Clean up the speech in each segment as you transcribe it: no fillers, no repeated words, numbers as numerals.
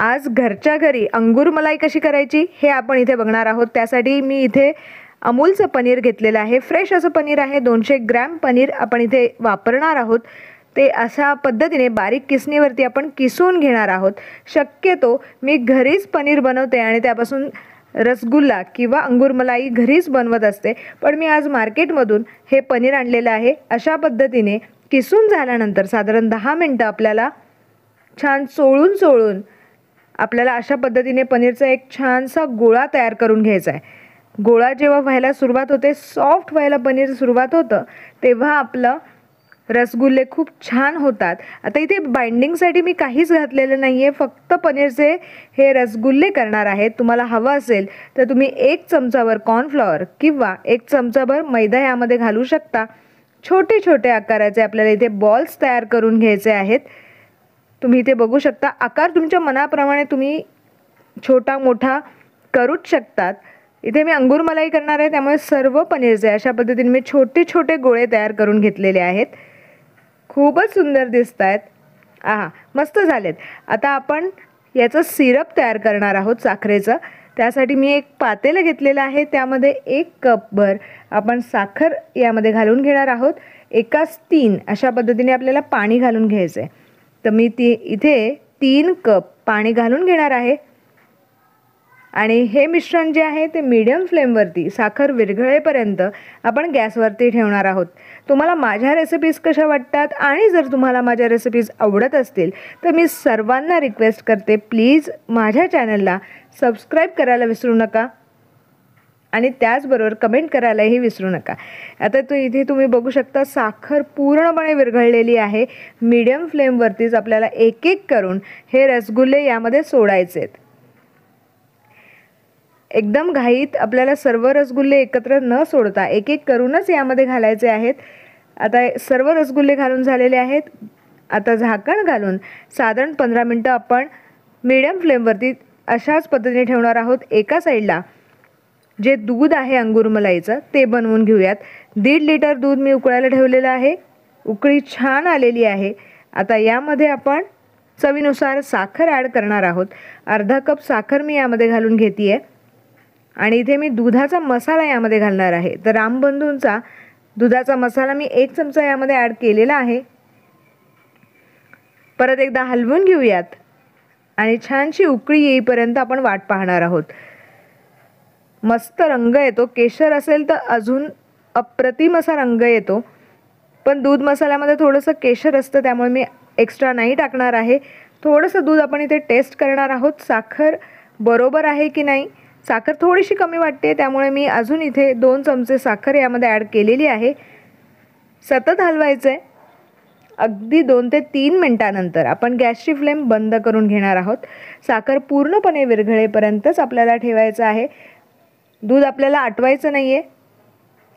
आज घरच्या घरी अंगूर मलाई कशी करायची हे आपण इथे बघणार आहोत। त्यासाठी मी इथे अमूलचं पनीर घेतलेलं आहे। फ्रेश असं पनीर आहे। 200 ग्रॅम पनीर आपण इथे वापरणार आहोत। ते अशा पद्धतीने बारीक किसणीवरती आपण किसून घेणार आहोत। शक्यतो मी घरीच पनीर बनवते आणि त्यापासून रसगुल्ला किंवा अंगूर मलाई घरीच बनवत असते, पण मी आज मार्केटमधून हे पनीर आणलेलं आहे। अशा पद्धतीने किसून झाल्यानंतर साधारण 10 मिनिटं आपल्याला छान चोळून आपल्याला अशा पद्धतीने पनीरचा एक छानसा गोळा तयार करून घ्यायचा आहे। गोळा जेव्हा व्हायला सुरुवात होते, सॉफ्ट व्हायला पनीर सुरुवात होतं, तेव्हा आपलं रसगुल्ले खूप छान होतात। आता इथे बाइंडिंगसाठी मी काहीच घातलेलं नाहीये, फक्त पनीरचे हे रसगुल्ले करणार आहे। तुम्हाला हवं असेल तर तुम्ही 1 चमचाभर कॉर्नफ्लॉवर किंवा 1 चमचाभर मैदा यामध्ये घालू शकता। छोटे छोटे आकाराचे आपल्याला इथे बॉल्स तयार करून घ्यायचे आहेत। तुम्ही इथे बघू शकता, आकार तुमच्या मनाप्रमाणे तुम्ही छोटा मोठा करूच शकतात। इथे मी अंगूर मलाई करणार आहे, त्यामुळे सर्व पनीरचे अशा पद्धतीने मी छोटे छोटे गोळे तयार करून घेतलेले आहेत। खूपच सुंदर दिसतायत। आहा, मस्त झालेत। आता आपण याचं सिरप तयार करणार आहोत साखरेचं। त्यासाठी मी एक पातेलं घेतलेलं आहे, त्यामध्ये 1 कपभर आपण साखर यामध्ये घालून घेणार आहोत। 1:3 अशा पद्धतीने आपल्याला पाणी घालून घ्यायचं आहे। तर मी इथे 3 कप पाणी घालून घेणार आहे आणि हे मिश्रण जे आहे ते मीडियम फ्लेमवरती साखर विरघळेपर्यंत आपण गॅसवरती ठेवणार आहोत। तुम्हाला माझ्या रेसिपीज कशा वाटतात आणि जर तुम्हाला माझ्या रेसिपीज आवडत असतील तर मी सर्वांना रिक्वेस्ट करते, प्लीज माझ्या चॅनलला सबस्क्राईब करायला विसरू नका आणि त्याचबरोबर कमेंट करायलाही विसरू नका। आता इथे तुम्ही बघू शकता, साखर पूर्णपणे विरघळलेली आहे। मीडियम फ्लेमवरतीच आपल्याला एक एक करून हे रसगुल्ले यामध्ये सोडायचे आहेत। एकदम घाईत आपल्याला सर्व रसगुल्ले एकत्र न सोडता एक एक करूनच यामध्ये घालायचे आहेत। आता सर्व रसगुल्ले घालून झालेले आहेत। आता झाकण घालून साधारण 15 मिनिटं आपण मीडियम फ्लेमवरती अशाच पद्धतीने ठेवणार आहोत। एका साईडला जे दूध आहे अंगूर मलाईचं ते बनवून घेऊयात। 1.5 लिटर दूध मी उकळायला ठेवलेलं आहे। उकळी छान आलेली आहे। आता यामध्ये आपण चवीनुसार साखर ॲड करणार आहोत। अर्धा कप साखर मी यामध्ये घालून घेते आणि इथे मी दुधाचा मसाला यामध्ये घालणार आहे। तर रामबंधूंचा दुधाचा मसाला मी 1 चमचा यामध्ये ॲड केलेला आहे। परत एकदा हलवून घेऊयात आणि छानशी उकळी येईपर्यंत आपण वाट पाहणार आहोत। मस्त रंग येतो। केशर असेल तर अजून अप्रतिम असा रंग येतो, पण दूध मसाल्यामध्ये थोडंसं केशर असतं, त्यामुळे मी एक्स्ट्रा नाही टाकणार आहे। थोडंसं दूध आपण इथे टेस्ट करणार आहोत, साखर बरोबर आहे की नाही। साखर थोडीशी कमी वाटते, त्यामुळे मी अजून इथे 2 चमचे साखर यामध्ये ॲड केलेली आहे। सतत हलवायचं आहे। अगदी 2 ते 3 मिनिटानंतर आपण गॅसची फ्लेम बंद करून घेणार आहोत। साखर पूर्णपणे विरघळेपर्यंतच आपल्याला ठेवायचं आहे। दूध आपल्याला आटवायचं नाही आहे।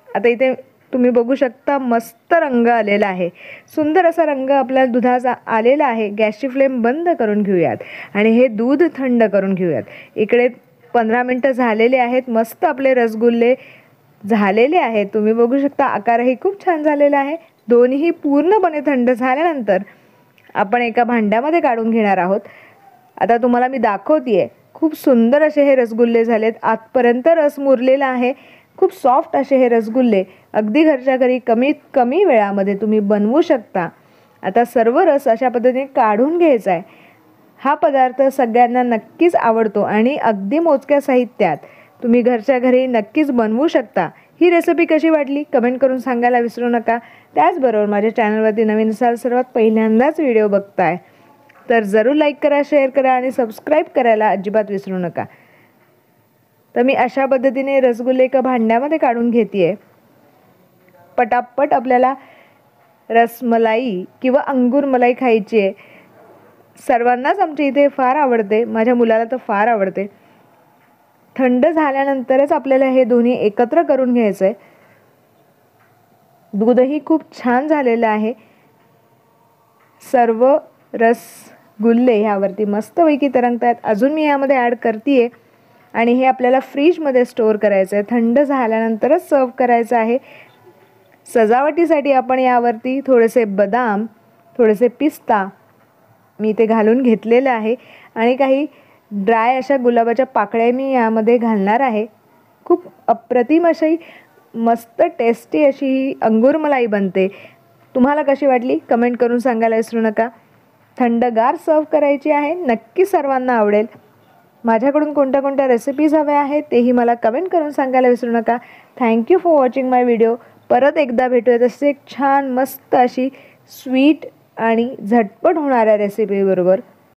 आता इथे तुम्ही बघू शकता, मस्त रंग आलेला आहे। सुंदर असा रंग आपल्याला दुधाचा आलेला आहे। गॅसची फ्लेम बंद करून घेऊयात आणि हे दूध थंड करून घेऊयात। इकडे 15 मिनिटं झालेले आहेत। मस्त आपले रसगुल्ले झालेले आहेत। तुम्ही बघू शकता, आकारही खूप छान झालेला आहे। दोन्ही पूर्णपणे थंड झाल्यानंतर आपण एका भांड्यामध्ये काढून घेणार आहोत। आता तुम्हाला मी दाखवतेय, खूप सुंदर असे हे रसगुल्ले झालेत। आतपर्यंत रस मुरलेला आहे। खूप सॉफ्ट असे हे रसगुल्ले अगदी घरच्या घरी कमीत कमी वेळामध्ये तुम्ही बनवू शकता। आता सर्व रस अशा पद्धतीने काढून घ्यायचा आहे। हा पदार्थ सगळ्यांना नक्कीच आवडतो आणि अगदी मोजक्या साहित्यात तुम्ही घरच्या घरी नक्कीच बनवू शकता। ही रेसिपी कशी वाटली कमेंट करून सांगायला विसरू नका। त्याचबरोबर माझ्या चॅनलवरती नवीन असाल, सर्वात पहिल्यांदाच व्हिडिओ बघताय तर जरूर लाईक करा, शेअर करा आणि सबस्क्राईब करायला अजिबात विसरू नका। तर मी अशा पद्धतीने रसगुल्ले एका भांड्यामध्ये काढून घेते। पटापट आपल्याला रसमलाई किंवा अंगूर मलाई खायची आहे। सर्वांनाच आमच्या इथे फार आवडते, माझ्या मुलाला तर फार आवडते। थंड झाल्यानंतरच आपल्याला हे दोन्ही एकत्र करून घ्यायचं आहे। दूधही खूप छान झालेलं आहे। सर्व रसगुल्ले ह्यावरती मस्तपैकी तरंगतात। अजून मी यामध्ये ॲड करते आणि हे आपल्याला फ्रीजमध्ये स्टोअर करायचं आहे। थंड झाल्यानंतरच सर्व करायचं आहे। सजावटीसाठी आपण यावरती थोडेसे बदाम, थोडेसे पिस्ता मी इथे घालून घेतलेलं आहे आणि काही ड्राय अशा गुलाबाच्या पाकळ्या मी यामध्ये घालणार आहे. खूप अप्रतिम अशी मस्त टेस्टी अशी ही अंगूर मलाई बनते. तुम्हाला कशी वाटली कमेंट करून सांगायला विसरू नका. थंडगार सर्व करायची आहे, नक्की सर्वांना आवडेल. माझ्याकडून कोणत्या कोणत्या रेसिपीज हव्या आहेत तेही मला कमेंट करून सांगायला विसरू नका. Thank you for watching my video. परत एकदा भेटूयात असे एक छान मस्त अशी स्वीट आणि झटपट होणाऱ्या रेसिपीबरोबर.